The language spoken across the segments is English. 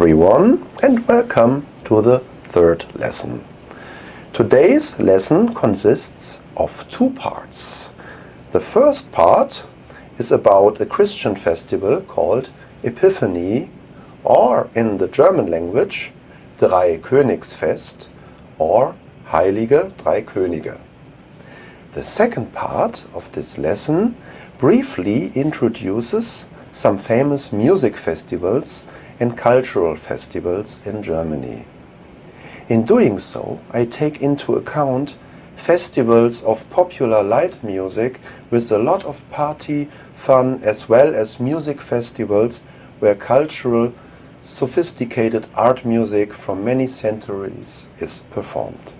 everyone, and welcome to the third lesson. Today's lesson consists of two parts. The first part is about a Christian festival called Epiphany, or in the German language, Dreikönigsfest, or Heilige Drei Könige. The second part of this lesson briefly introduces some famous music festivals and cultural festivals in Germany. In doing so, I take into account festivals of popular light music with a lot of party fun, as well as music festivals where cultural, sophisticated art music from many centuries is performed.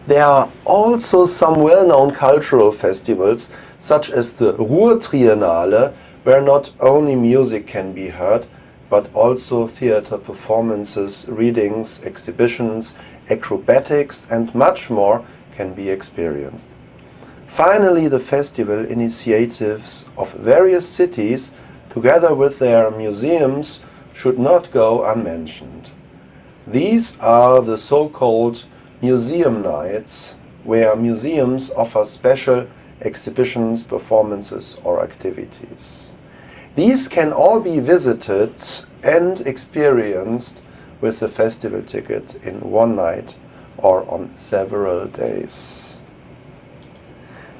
There are also some well-known cultural festivals, such as the Ruhr-Triennale, where not only music can be heard, but also theater performances, readings, exhibitions, acrobatics, and much more can be experienced. Finally, the festival initiatives of various cities, together with their museums, should not go unmentioned. These are the so-called museum nights, where museums offer special exhibitions, performances, or activities. These can all be visited and experienced with a festival ticket in one night or on several days.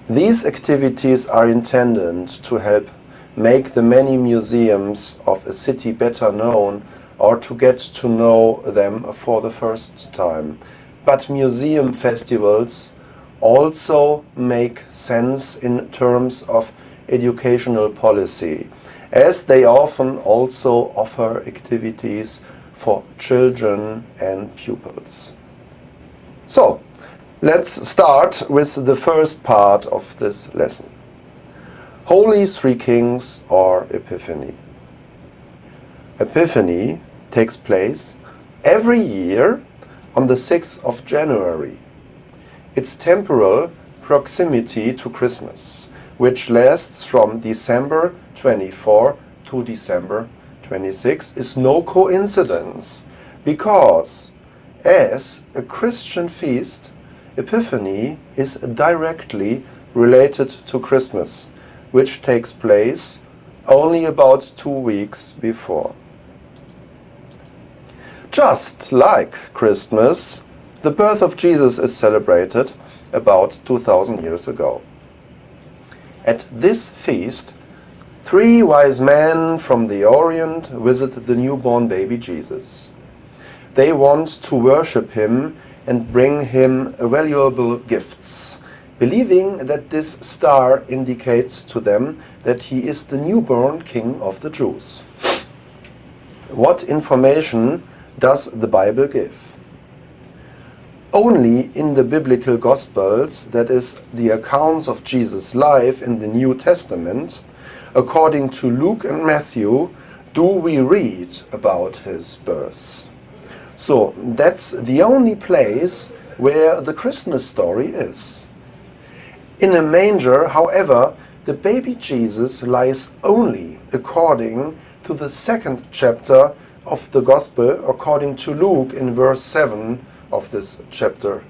These activities are intended to help make the many museums of a city better known, or to get to know them for the first time. But museum festivals also make sense in terms of educational policy, as they often also offer activities for children and pupils. So, let's start with the first part of this lesson. Holy Three Kings, or Epiphany. Epiphany takes place every year on the 6th of January. Its temporal proximity to Christmas, which lasts from December 24 to December 26, is no coincidence, because as a Christian feast, Epiphany is directly related to Christmas, which takes place only about 2 weeks before. Just like Christmas, the birth of Jesus is celebrated about 2000 years ago. At this feast, 3 wise men from the Orient visit the newborn baby Jesus. They want to worship him and bring him valuable gifts, believing that this star indicates to them that he is the newborn king of the Jews. What information does the Bible give? Only in the biblical Gospels, that is, the accounts of Jesus' life in the New Testament, according to Luke and Matthew, do we read about his birth. So that's the only place where the Christmas story is. In a manger, however, the baby Jesus lies only according to the 2nd chapter of the Gospel, according to Luke in verse 7 of this chapter.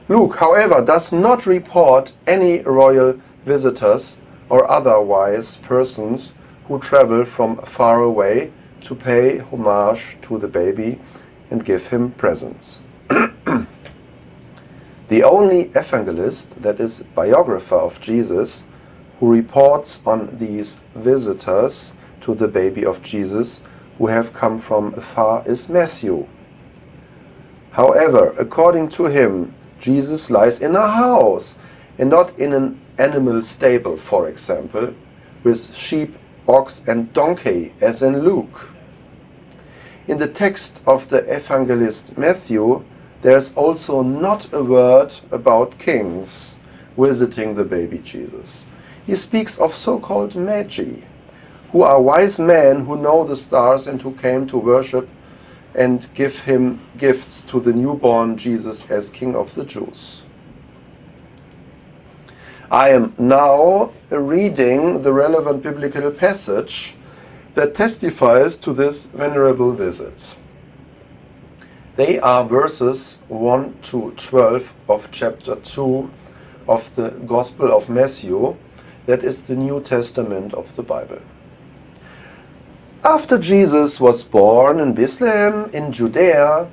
Luke, however, does not report any royal visitors or otherwise persons who travel from far away to pay homage to the baby and give him presents. The only evangelist, that is, biographer of Jesus, who reports on these visitors to the baby of Jesus who have come from afar, is Matthew. However, according to him, Jesus lies in a house and not in an animal stable, for example, with sheep, ox, and donkey, as in Luke. In the text of the evangelist Matthew, there is also not a word about kings visiting the baby Jesus. He speaks of so-called magi, who are wise men who know the stars and who came to worship and give him gifts to the newborn Jesus as King of the Jews. I am now reading the relevant biblical passage that testifies to this venerable visit. They are verses 1 to 12 of chapter 2 of the Gospel of Matthew, that is the New Testament of the Bible. After Jesus was born in Bethlehem in Judea,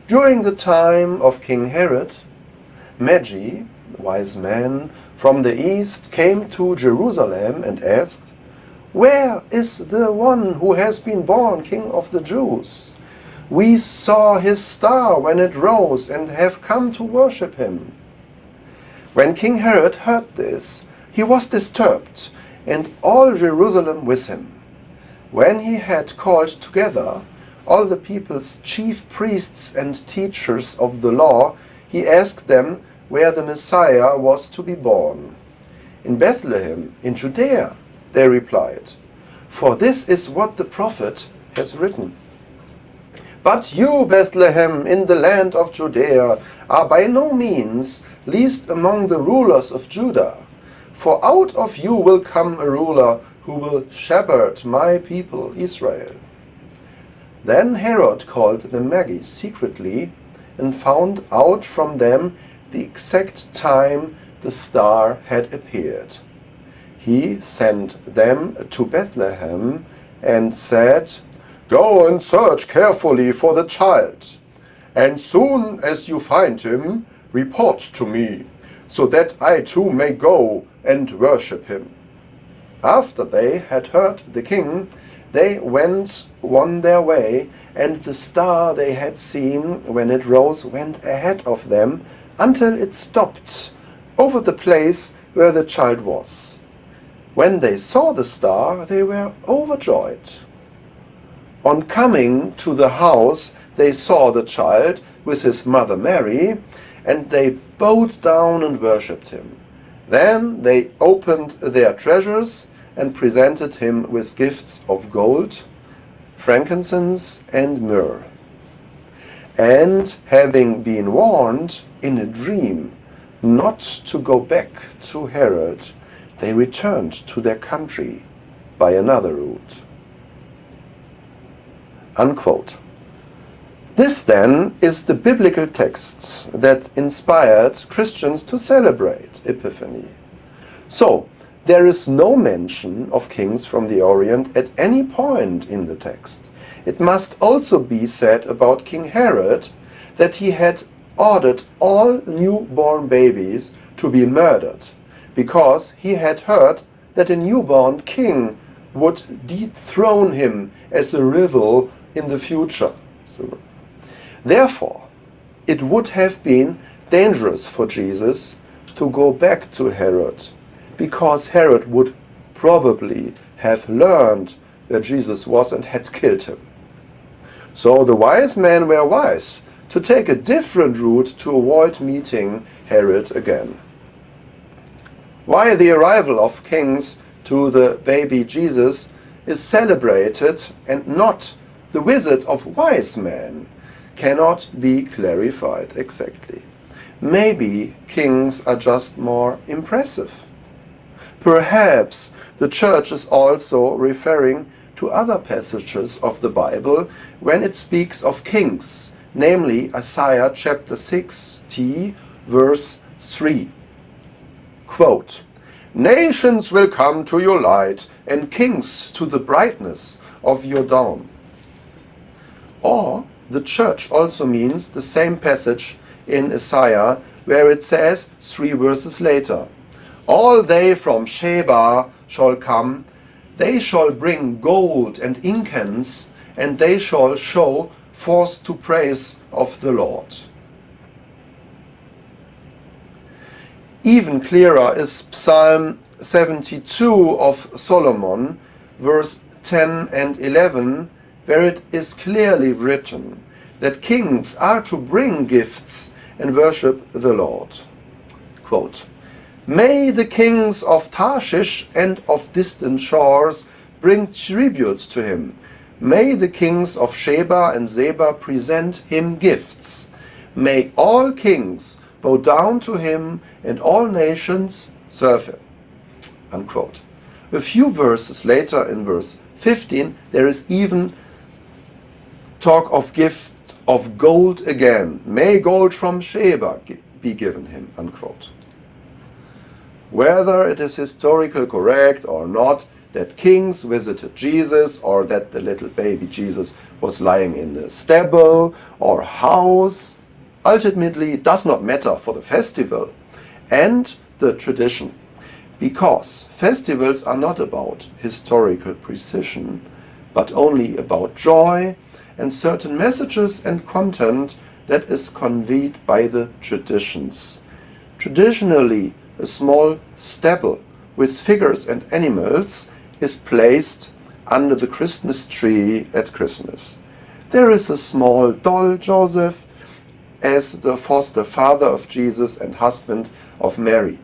during the time of King Herod, Magi, wise men from the east, came to Jerusalem and asked, "Where is the one who has been born King of the Jews? We saw his star when it rose and have come to worship him." When King Herod heard this, he was disturbed, and all Jerusalem with him. When he had called together all the people's chief priests and teachers of the law, he asked them where the Messiah was to be born. "In Bethlehem, in Judea," they replied, "for this is what the prophet has written. But you, Bethlehem, in the land of Judea, are by no means least among the rulers of Judah, for out of you will come a ruler who will shepherd my people Israel." Then Herod called the Magi secretly and found out from them the exact time the star had appeared. He sent them to Bethlehem and said, "Go and search carefully for the child, and soon as you find him, report to me, so that I too may go and worship him." After they had heard the king, they went on their way, and the star they had seen when it rose went ahead of them until it stopped over the place where the child was. When they saw the star, they were overjoyed. On coming to the house, they saw the child with his mother Mary, and they bowed down and worshipped him. Then they opened their treasures and presented him with gifts of gold, frankincense, and myrrh. And having been warned in a dream not to go back to Herod, they returned to their country by another route. Unquote. This then is the biblical text that inspired Christians to celebrate Epiphany. So, there is no mention of kings from the Orient at any point in the text. It must also be said about King Herod that he had ordered all newborn babies to be murdered, because he had heard that a newborn king would dethrone him as a rival in the future. So, therefore, it would have been dangerous for Jesus to go back to Herod, because Herod would probably have learned where Jesus was and had killed him. So the wise men were wise to take a different route to avoid meeting Herod again. Why the arrival of kings to the baby Jesus is celebrated and not the visit of wise men cannot be clarified exactly. Maybe kings are just more impressive. Perhaps the Church is also referring to other passages of the Bible when it speaks of kings, namely Isaiah chapter 60, verse 3. Quote, "Nations will come to your light, and kings to the brightness of your dawn." Or the Church also means the same passage in Isaiah where it says 3 verses later, "All they from Sheba shall come, they shall bring gold and incense, and they shall show forth to praise of the Lord." Even clearer is Psalm 72 of Solomon, verse 10 and 11, where it is clearly written that kings are to bring gifts and worship the Lord. Quote, "May the kings of Tarshish and of distant shores bring tributes to him. May the kings of Sheba and Zeba present him gifts. May all kings bow down to him and all nations serve him." Unquote. A few verses later, in verse 15, there is even talk of gifts of gold again. May gold from Sheba be given him, unquote. Whether it is historically correct or not that kings visited Jesus, or that the little baby Jesus was lying in a stable or house, ultimately does not matter for the festival and the tradition, because festivals are not about historical precision, but only about joy and certain messages and content that is conveyed by the traditions. Traditionally, a small stable with figures and animals is placed under the Christmas tree at Christmas. There is a small doll Joseph as the foster father of Jesus and husband of Mary.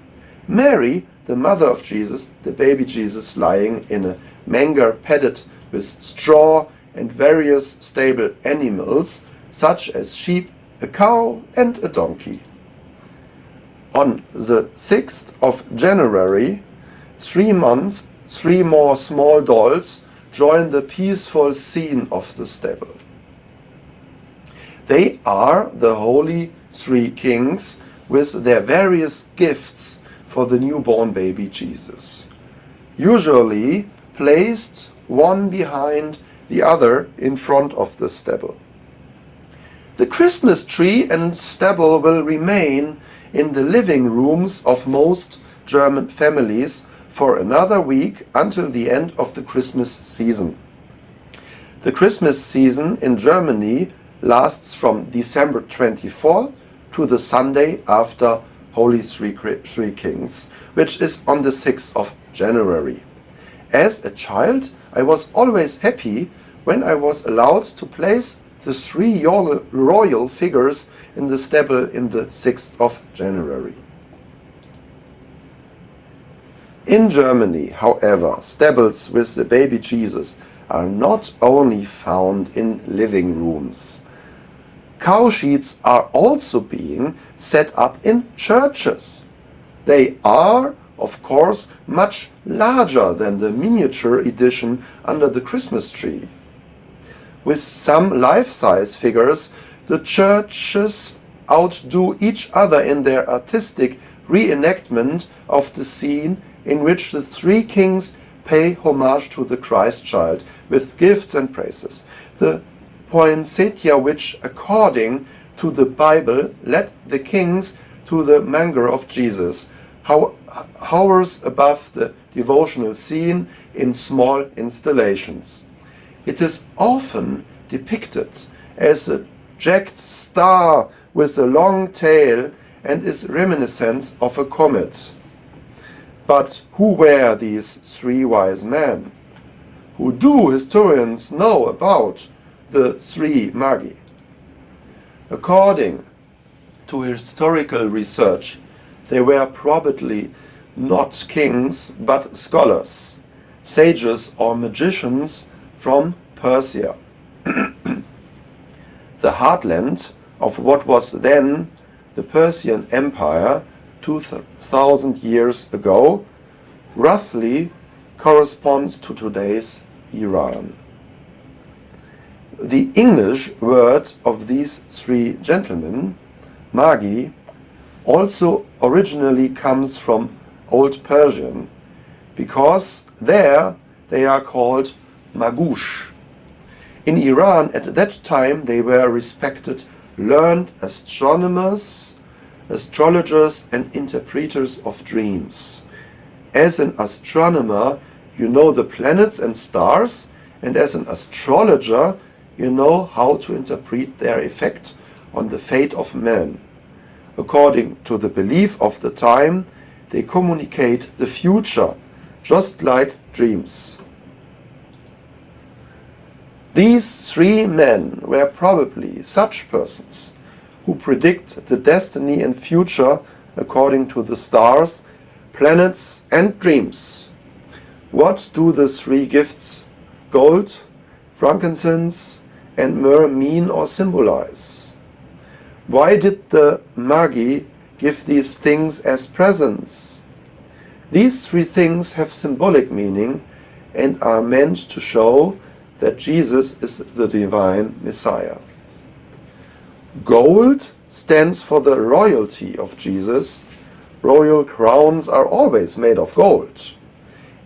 Mary, the mother of Jesus, the baby Jesus lying in a manger padded with straw and various stable animals such as sheep, a cow and a donkey. On the 6th of January, 3 months, 3 more small dolls join the peaceful scene of the stable. They are the holy 3 kings with their various gifts for the newborn baby Jesus, usually placed one behind the other in front of the stable. The Christmas tree and stable will remain in the living rooms of most German families for another week until the end of the Christmas season. The Christmas season in Germany lasts from December 24 to the Sunday after Holy Three Kings, which is on the 6th of January. As a child, I was always happy when I was allowed to place the 3 royal figures in the stable in the 6th of January. In Germany, however, stables with the baby Jesus are not only found in living rooms. Cow sheets are also being set up in churches. They are, of course, much larger than the miniature edition under the Christmas tree. With some life-size figures, the churches outdo each other in their artistic reenactment of the scene in which the 3 kings pay homage to the Christ child with gifts and praises. The poinsettia which, according to the Bible, led the kings to the manger of Jesus, hovers above the devotional scene in small installations. It is often depicted as a jagged star with a long tail and is reminiscent of a comet. But who were these 3 wise men? Who do historians know about the 3 magi? According to historical research, they were probably not kings but scholars, sages or magicians from Persia. The heartland of what was then the Persian Empire 2,000 years ago roughly corresponds to today's Iran. The English word of these 3 gentlemen, magi, also originally comes from Old Persian, because there they are called Magush. In Iran at that time they were respected, learned astronomers, astrologers and interpreters of dreams. As an astronomer, you know the planets and stars, and as an astrologer, you know how to interpret their effect on the fate of man. According to the belief of the time, they communicate the future, just like dreams. These 3 men were probably such persons who predict the destiny and future according to the stars, planets and dreams. What do the 3 gifts, gold, frankincense and myrrh, mean or symbolize? Why did the magi give these things as presents? These 3 things have symbolic meaning and are meant to show that Jesus is the divine Messiah. Gold stands for the royalty of Jesus. Royal crowns are always made of gold.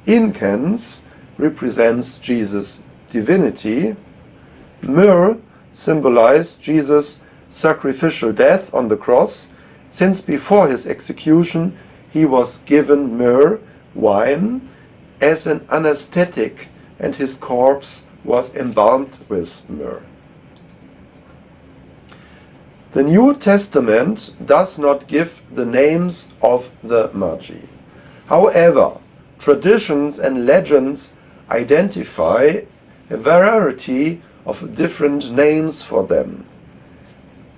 Incense represents Jesus' divinity. Myrrh symbolized Jesus' sacrificial death on the cross, since before his execution he was given myrrh, wine, as an anesthetic, and his corpse was embalmed with myrrh. The New Testament does not give the names of the Magi. However, traditions and legends identify a variety of different names for them.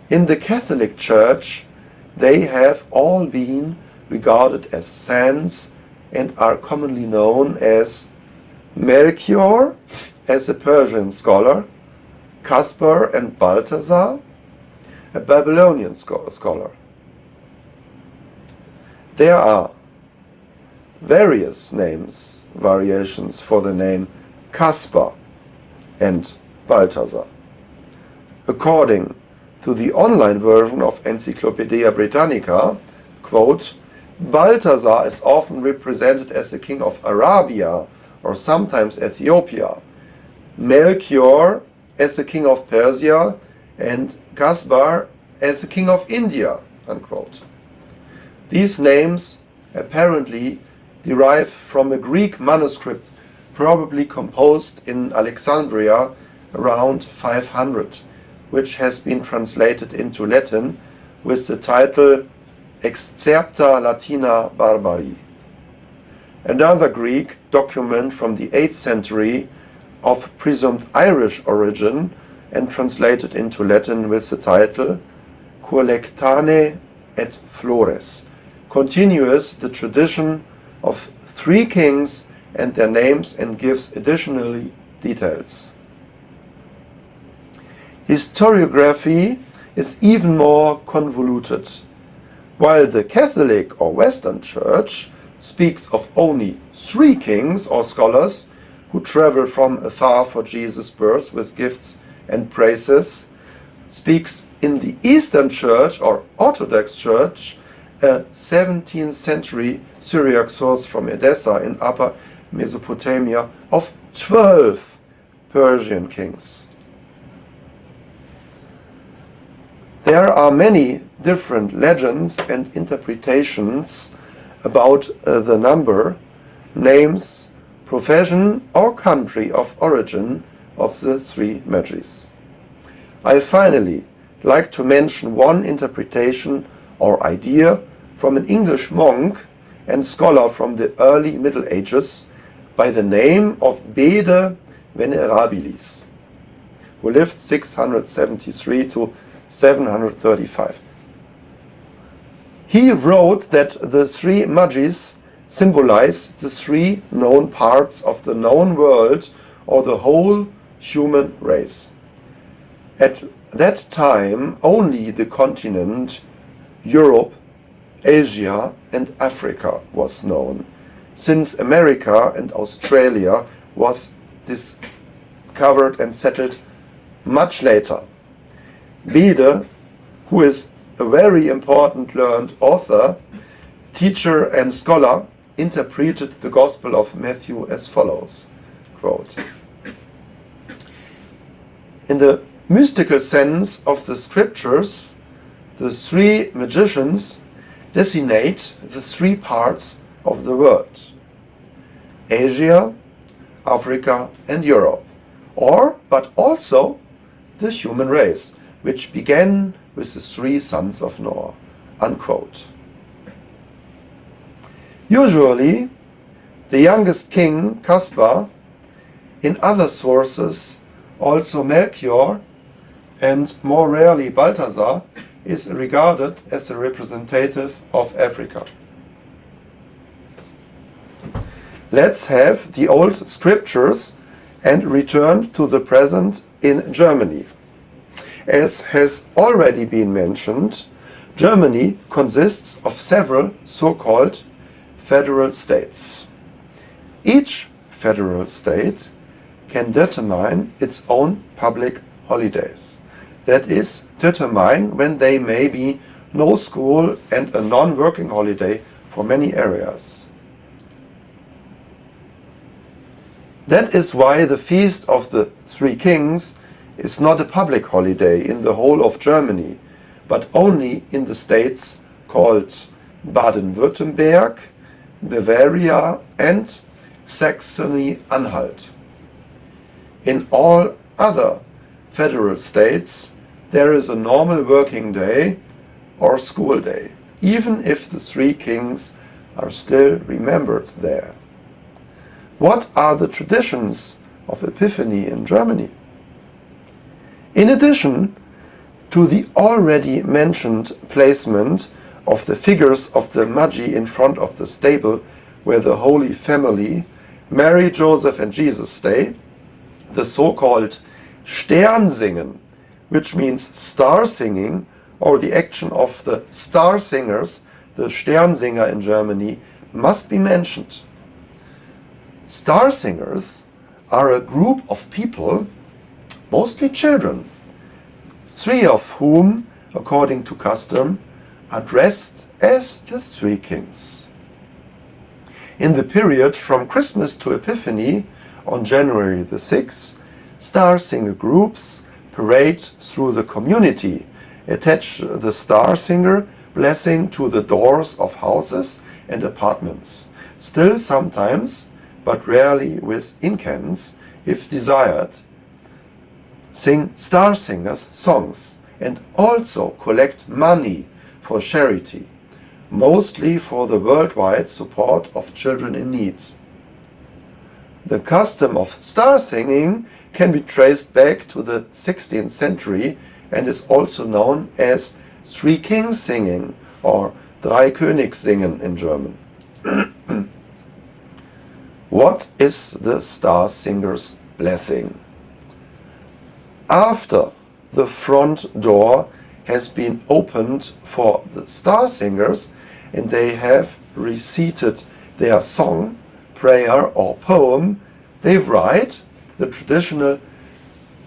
In the Catholic Church, they have all been regarded as saints and are commonly known as Melchior, as a Persian scholar, Caspar and Balthasar, a Babylonian scholar. There are various variations for the name Caspar and Balthasar. According to the online version of Encyclopaedia Britannica, quote, Balthasar is often represented as the king of Arabia or sometimes Ethiopia, Melchior as the king of Persia, and Caspar as the king of India, unquote. These names apparently derive from a Greek manuscript probably composed in Alexandria around 500, which has been translated into Latin with the title Excerpta Latina Barbari. Another Greek document from the 8th century of presumed Irish origin and translated into Latin with the title Collectane et Flores continues the tradition of 3 kings and their names and gives additionally details. Historiography is even more convoluted. While the Catholic or Western Church speaks of only 3 kings or scholars who travel from afar for Jesus' birth with gifts and praises, speaks in the Eastern Church or Orthodox Church, a 17th century Syriac source from Edessa in Upper Mesopotamia, of 12 Persian kings. There are many different legends and interpretations about the number, names, profession or country of origin of the 3 Magi's. I finally like to mention one interpretation or idea from an English monk and scholar from the early Middle Ages by the name of Bede Venerabilis, who lived 673 to 735. He wrote that the 3 Magi's symbolize the 3 known parts of the known world or the whole human race. At that time, only the continent Europe, Asia and Africa was known, since America and Australia was discovered and settled much later. Bede, who is a very important learned author, teacher and scholar, interpreted the Gospel of Matthew as follows, quote, in the mystical sense of the scriptures, the 3 magicians designate the 3 parts of the world: Asia, Africa and Europe, but also the human race, which began with the 3 sons of Noah, unquote. Usually, the youngest king, Caspar, in other sources also Melchior, and more rarely Balthasar, is regarded as a representative of Africa. Let's have the old scriptures and return to the present in Germany. As has already been mentioned, Germany consists of several so-called federal states. Each federal state can determine its own public holidays. That is, determine when there may be no school and a non-working holiday for many areas. That is why the Feast of the Three Kings is not a public holiday in the whole of Germany, but only in the states called Baden-Württemberg, Bavaria and Saxony-Anhalt. In all other federal states, there is a normal working day or school day, even if the Three Kings are still remembered there. What are the traditions of Epiphany in Germany? In addition to the already mentioned placement of the figures of the Magi in front of the stable where the Holy Family, Mary, Joseph and Jesus stay, the so-called Sternsingen, which means star singing, or the action of the star singers, the Sternsinger in Germany, must be mentioned. Star singers are a group of people, mostly children, 3 of whom, according to custom, are dressed as the Three Kings. In the period from Christmas to Epiphany, on January the 6th, star singer groups parade through the community, attach the star singer blessing to the doors of houses and apartments, still sometimes, but rarely with incants, if desired, sing star singers songs and also collect money for charity, mostly for the worldwide support of children in need. The custom of star singing can be traced back to the 16th century and is also known as Three Kings singing or Drei Königs singen in German. What is the star singer's blessing? After the front door has been opened for the star singers and they have recited their song, prayer or poem, they write the traditional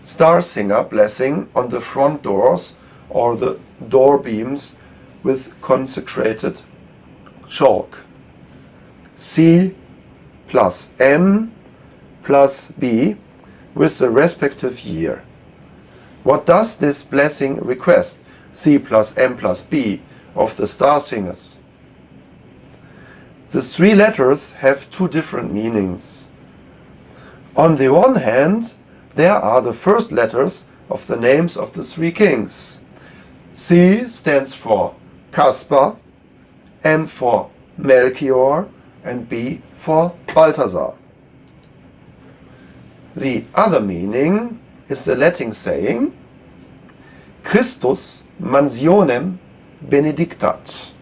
star singer blessing on the front doors or the door beams with consecrated chalk. C plus M plus B with the respective year. What does this blessing request, C plus M plus B, of the star singers? The 3 letters have 2 different meanings. On the one hand, there are the first letters of the names of the 3 kings. C stands for Caspar, M for Melchior, and B for Balthasar. The other meaning is the Latin saying, Christus mansionem benedictat,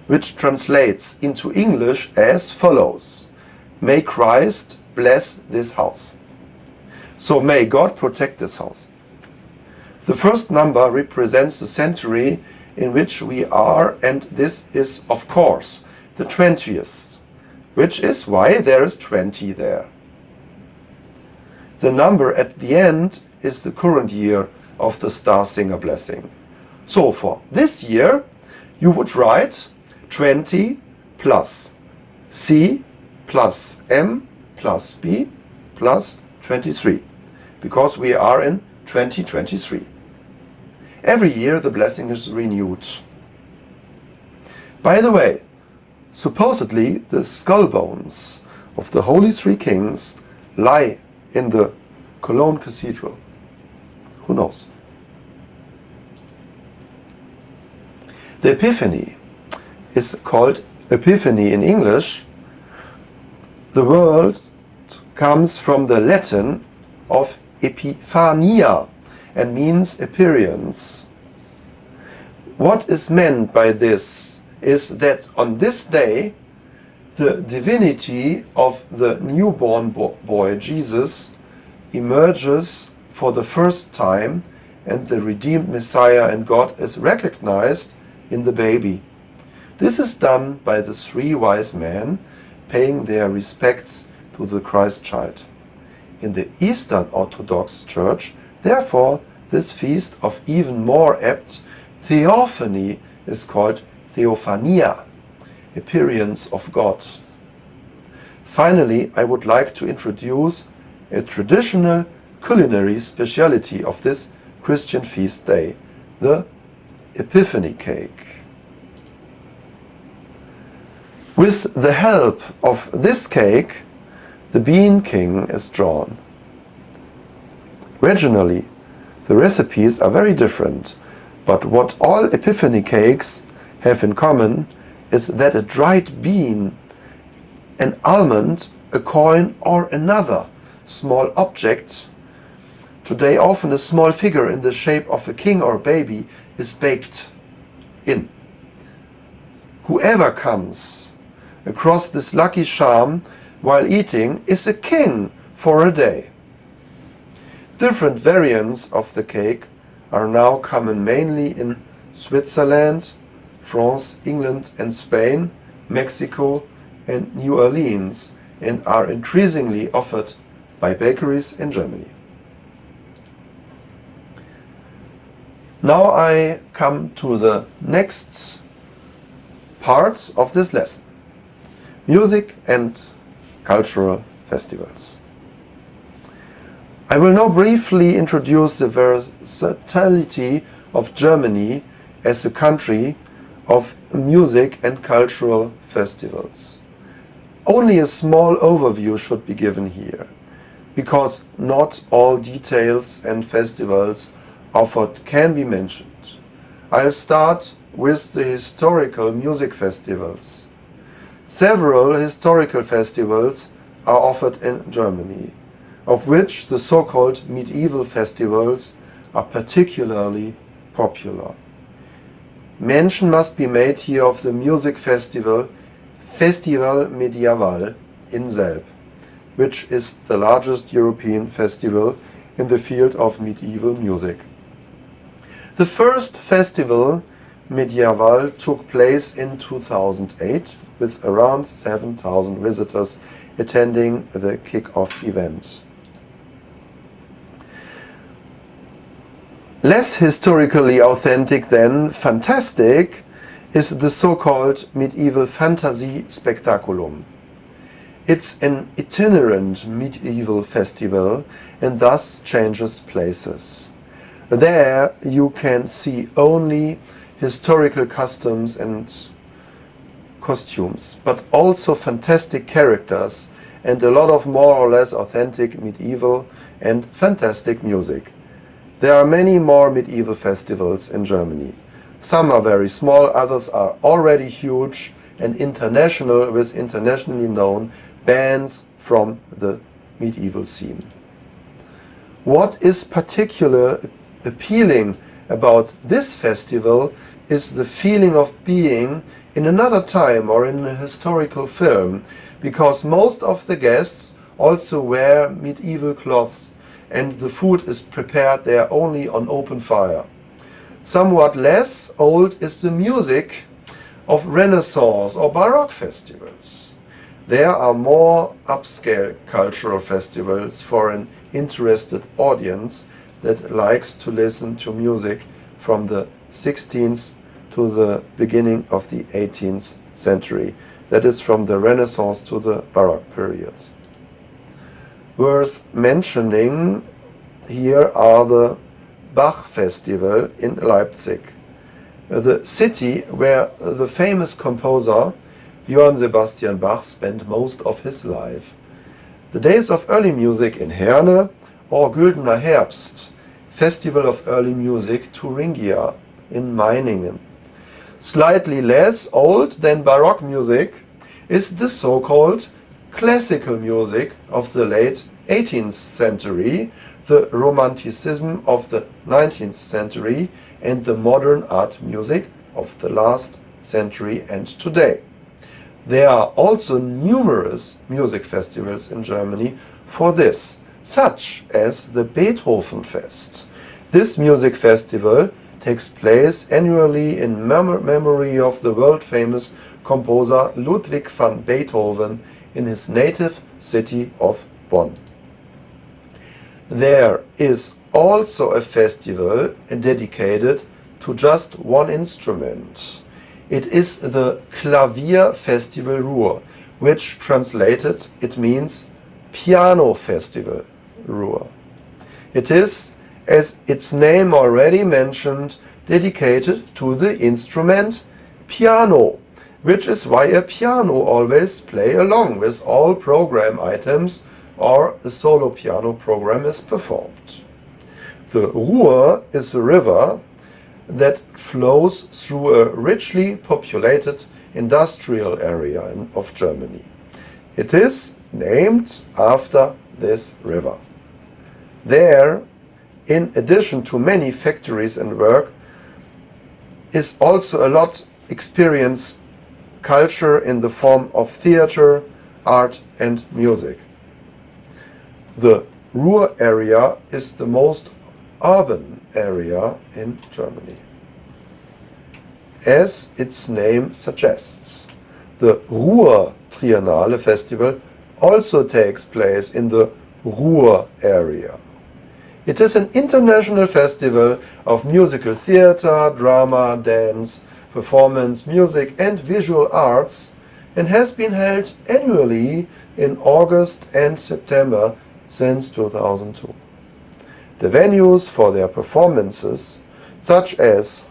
which translates into English as follows: May Christ bless this house. So may God protect this house. The first number represents the century in which we are, and this is, of course, the 20th, which is why there is 20 there. The number at the end is the current year of the star singer blessing. So for this year, you would write 20 plus C plus M plus B plus 23, because we are in 2023. Every year the blessing is renewed. By the way, supposedly the skull bones of the Holy Three Kings lie in the Cologne Cathedral. Who knows? The Epiphany is called Epiphany in English. The word comes from the Latin of Epiphania and means appearance. What is meant by this is that on this day the divinity of the newborn boy Jesus emerges for the first time, and the redeemed Messiah and God is recognized in the baby. This is done by the 3 wise men paying their respects to the Christ child. In the Eastern Orthodox Church, therefore, this feast of even more apt theophany is called Theophania, appearance of God. Finally, I would like to introduce a traditional culinary speciality of this Christian feast day, the Epiphany cake. With the help of this cake, the Bean King is drawn. Regionally, the recipes are very different, but what all Epiphany cakes have in common is that a dried bean, an almond, a coin, or another small object, today often a small figure in the shape of a king or baby, is baked in. Whoever comes across this lucky charm while eating is a king for a day. Different variants of the cake are now common mainly in Switzerland, France, England and Spain, Mexico and New Orleans, and are increasingly offered by bakeries in Germany. Now I come to the next parts of this lesson: music and cultural festivals. I will now briefly introduce the versatility of Germany as a country of music and cultural festivals. Only a small overview should be given here, because not all details and festivals offered can be mentioned. I'll start with the historical music festivals. Several historical festivals are offered in Germany, of which the so-called medieval festivals are particularly popular. Mention must be made here of the music festival Festival Medieval in Selb, which is the largest European festival in the field of medieval music. The first Festival Medieval took place in 2008 with around 7,000 visitors attending the kick-off event. Less historically authentic than fantastic is the so-called medieval fantasy spectaculum. It's an itinerant medieval festival and thus changes places. There you can see only historical customs and costumes, but also fantastic characters and a lot of more or less authentic medieval and fantastic music. There are many more medieval festivals in Germany. Some are very small, others are already huge and international, with internationally known bands from the medieval scene. What is particularly appealing about this festival is the feeling of being in another time or in a historical film, because most of the guests also wear medieval clothes and the food is prepared there only on open fire. Somewhat less old is the music of Renaissance or Baroque festivals. There are more upscale cultural festivals for an interested audience that likes to listen to music from the 16th to the beginning of the 18th century. That is from the Renaissance to the Baroque period. Worth mentioning here are the Bach Festival in Leipzig, the city where the famous composer Johann Sebastian Bach spent most of his life. The Days of Early Music in Herne or Güldener Herbst, Festival of Early Music, Thuringia in Meiningen. Slightly less old than Baroque music is the so-called classical music of the late 18th century, the Romanticism of the 19th century, and the modern art music of the last century and today. There are also numerous music festivals in Germany for this, such as the Beethoven Fest. This music festival takes place annually in memory of the world-famous composer Ludwig van Beethoven in his native city of Bonn. There is also a festival dedicated to just one instrument. It is the Klavier Festival Ruhr, which translated it means Piano Festival Ruhr. It is, as its name already mentioned, dedicated to the instrument piano, which is why a piano always play along with all program items or a solo piano program is performed. The Ruhr is a river that flows through a richly populated industrial area of Germany. It is named after this river. There, in addition to many factories and work, is also a lot experience culture in the form of theater, art and music. The Ruhr area is the most urban area in Germany. As its name suggests, the Ruhr Triennale Festival also takes place in the Ruhr area. It is an international festival of musical theater, drama, dance, performance, music and visual arts and has been held annually in August and September since 2002. The venues for their performances, such as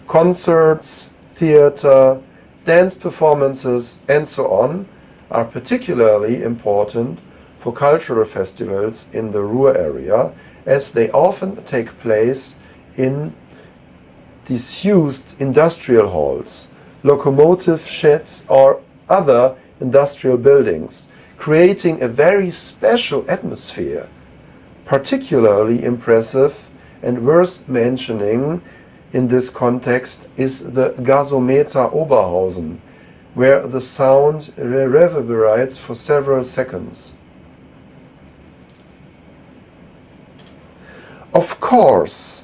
concerts, theater, dance performances and so on, are particularly important for cultural festivals in the Ruhr area, as they often take place in disused industrial halls, locomotive sheds or other industrial buildings, creating a very special atmosphere. Particularly impressive and worth mentioning in this context is the Gasometer Oberhausen, where the sound reverberates for several seconds. Of course,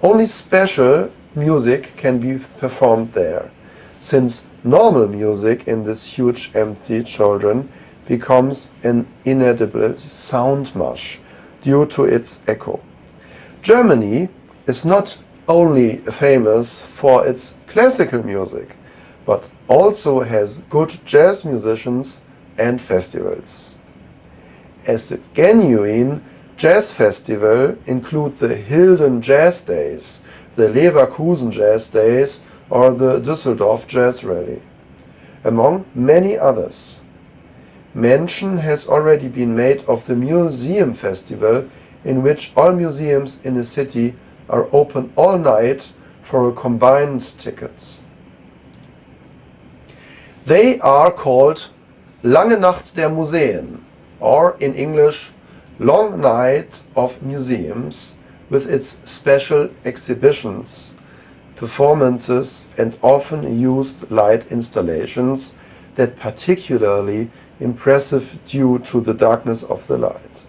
only special music can be performed there, since normal music in this huge empty cauldron becomes an inaudible sound mush due to its echo. Germany is not only famous for its classical music, but also has good jazz musicians and festivals. As a genuine jazz festival include the Hilden Jazz Days, the Leverkusen Jazz Days or the Düsseldorf Jazz Rally, among many others. Mention has already been made of the Museum Festival, in which all museums in a city are open all night for a combined ticket. They are called Lange Nacht der Museen, or in English, Long Night of Museums, with its special exhibitions, performances and often used light installations that particularly impressive due to the darkness of the light.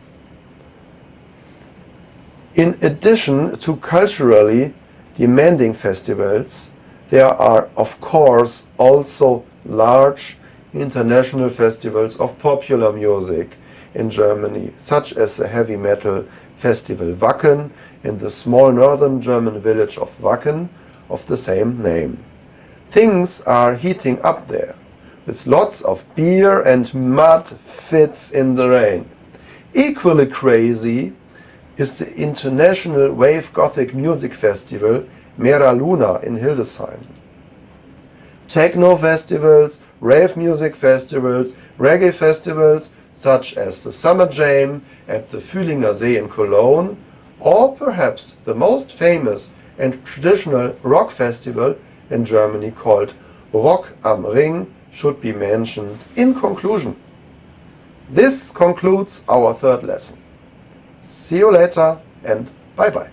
In addition to culturally demanding festivals, there are of course also large international festivals of popular music in Germany, such as the heavy metal festival Wacken in the small northern German village of Wacken of the same name. Things are heating up there, with lots of beer and mud fits in the rain. Equally crazy is the international wave gothic music festival Mera Luna in Hildesheim. Techno festivals, rave music festivals, reggae festivals such as the Summer Jam at the Fühlinger See in Cologne, or perhaps the most famous and traditional rock festival in Germany called Rock am Ring should be mentioned in conclusion. This concludes our third lesson. See you later and bye bye.